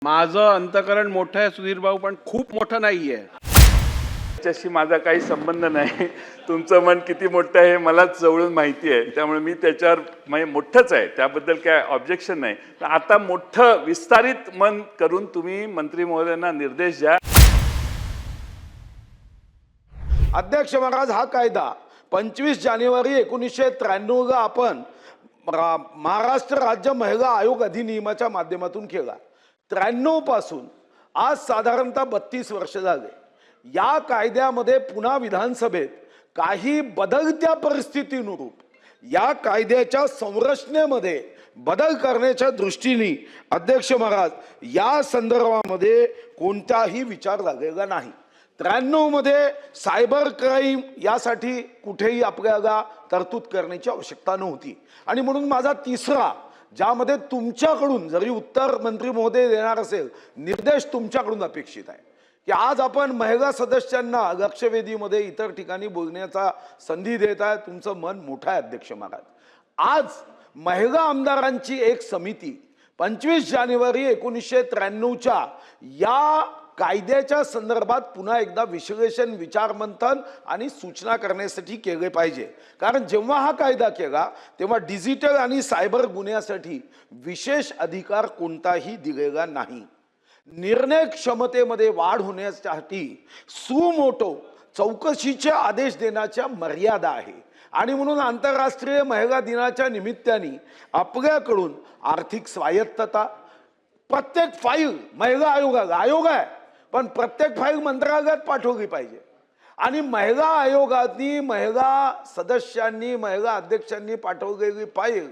माझं अंतकरण मोठं आहे सुधीर भाऊ, पण खूप मोठं नाहीये. त्याच्याशी माझा काही संबंध नाही. तुमचं मन किती मोठं आहे मलाच जवळून माहिती आहे, त्यामुळे मी त्याच्यावर मोठंच आहे, त्याबद्दल काय ऑब्जेक्शन नाही. आता मोठं विस्तारित मन करून तुम्ही मंत्री महोदयांना निर्देश द्या. अध्यक्ष महाराज, हा कायदा 25 जानेवारी 1993 ला आपण महाराष्ट्र राज्य महिला आयोग अधिनियमाच्या माध्यमातून केला. 93 पासून आज साधारणतः 32 वर्ष झाले. या कायद्यामध्ये पुन्हा विधानसभेत काही बदलत्या परिस्थितीनुरूप या कायद्याच्या संरचनेमध्ये बदल करण्याच्या दृष्टीने अध्यक्ष महाराज या संदर्भामध्ये कोणताही विचार झालेला नाही. 93 मध्ये सायबर क्राईम यासाठी कुठेही आपल्याला तरतूद करण्याची आवश्यकता नव्हती. आणि म्हणून माझा तिसरा, ज्यामध्ये तुमच्याकडून जरी उत्तर मंत्री महोदय देणार असेल, निर्देश तुमच्याकडून अपेक्षित आहे की आज आपण महिला सदस्यांना लक्षवेधीमध्ये इतर ठिकाणी बोलण्याचा संधी देत आहे. तुमचं मन मोठं आहे अध्यक्ष महाराज. आज महिला आमदारांची एक समिती 25 जानेवारी 1993च्या या कायद्याच्या संदर्भात पुन्हा एकदा विश्लेषण, विचारमंथन आणि सूचना करण्यासाठी केले पाहिजे. कारण जेव्हा हा कायदा केला तेव्हा डिजिटल आणि सायबर गुन्ह्यासाठी विशेष अधिकार कोणताही दिलेला नाही. निर्णय क्षमतेमध्ये वाढ होण्यासाठी सुमोटो चौकशीचे आदेश देण्याच्या मर्यादा आहे. आणि म्हणून आंतरराष्ट्रीय महिला दिनाच्या निमित्ताने आपल्याकडून आर्थिक स्वायत्तता, प्रत्येक फाईल महिला आयोग आहे पण प्रत्येक फाईल मंत्रालयात पाठवली पाहिजे. आणि महिला आयोगातनी महिला सदस्यांनी, महिला अध्यक्षांनी पाठवलेली फाईल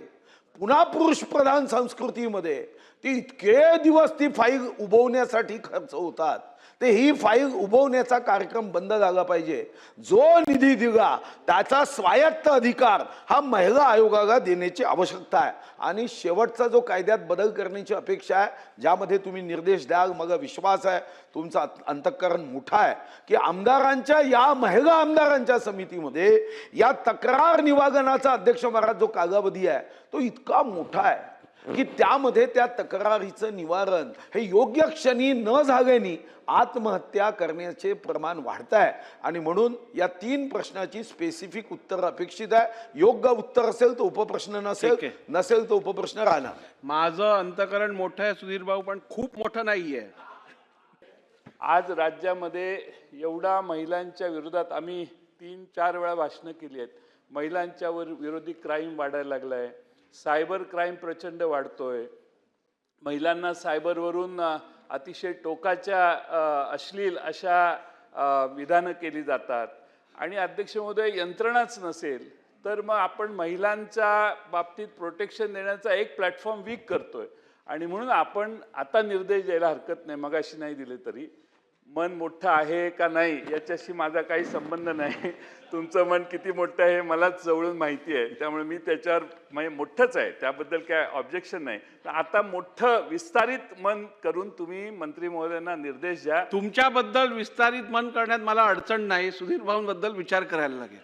पुन्हा पुरुष प्रधान संस्कृतीमध्ये ती इतके दिवस ती फाईल उभवण्यासाठी खर्च होतात. ते ही फाईल उभवण्याचा कार्यक्रम बंद झाला पाहिजे. जो निधी दिला त्याचा स्वायत्त अधिकार हा महिला आयोगाला देण्याची आवश्यकता आहे. आणि शेवटचा जो कायद्यात बदल करण्याची अपेक्षा आहे, ज्यामध्ये तुम्ही निर्देश द्याल, मला विश्वास आहे तुमचा अंतःकरण मोठा आहे की आमदारांच्या या महिला आमदारांच्या समितीमध्ये या तक्रार निवारणाचा अध्यक्ष महाराज जो कालावधी आहे तो इतका मोठा आहे की त्यामध्ये त्या तक्रारीचं निवारण हे योग्य क्षणी न झाल्याने आत्महत्या करण्याचे प्रमाण वाढत आहे. आणि म्हणून या 3 प्रश्नाची स्पेसिफिक उत्तर अपेक्षित आहे. योग्य उत्तर असेल तर उपप्रश्न, नसेल तर उपप्रश्न राहणार. माझं अंतकरण मोठं आहे सुधीर भाऊ, पण खूप मोठं नाहीये. आज राज्यामध्ये एवढा महिलांच्या विरोधात आम्ही 3-4 वेळा भाषणं केली आहेत. महिलांच्या विरोधी क्राईम वाढायला लागलाय, सायबर क्राईम प्रचंड वाढतोय, महिलांना सायबरवरून अतिशय टोकाच्या अश्लील अशा विधानं केली जातात. आणि अध्यक्ष महोदय, यंत्रणाच नसेल तर मग आपण महिलांच्या बाबतीत प्रोटेक्शन देण्याचा एक प्लॅटफॉर्म वीक करतोय. आणि म्हणून आपण आता निर्देश द्यायला हरकत नाही, मगाशी नाही दिले तरी. मन मोठं आहे का नाही याच्याशी माझा काही संबंध नाही. तुमचं मन किती मोठं आहे मलाच जवळून माहिती आहे, त्यामुळे मी त्याच्यावर मोठंच आहे, त्याबद्दल काय ऑब्जेक्शन नाही. आता मोठं विस्तारित मन करून तुम्ही मंत्री महोदयांना निर्देश द्या. तुमच्याबद्दल विस्तारित मन करण्यात मला अडचण नाही, सुधीर भाऊंबद्दल विचार करायला लागेल.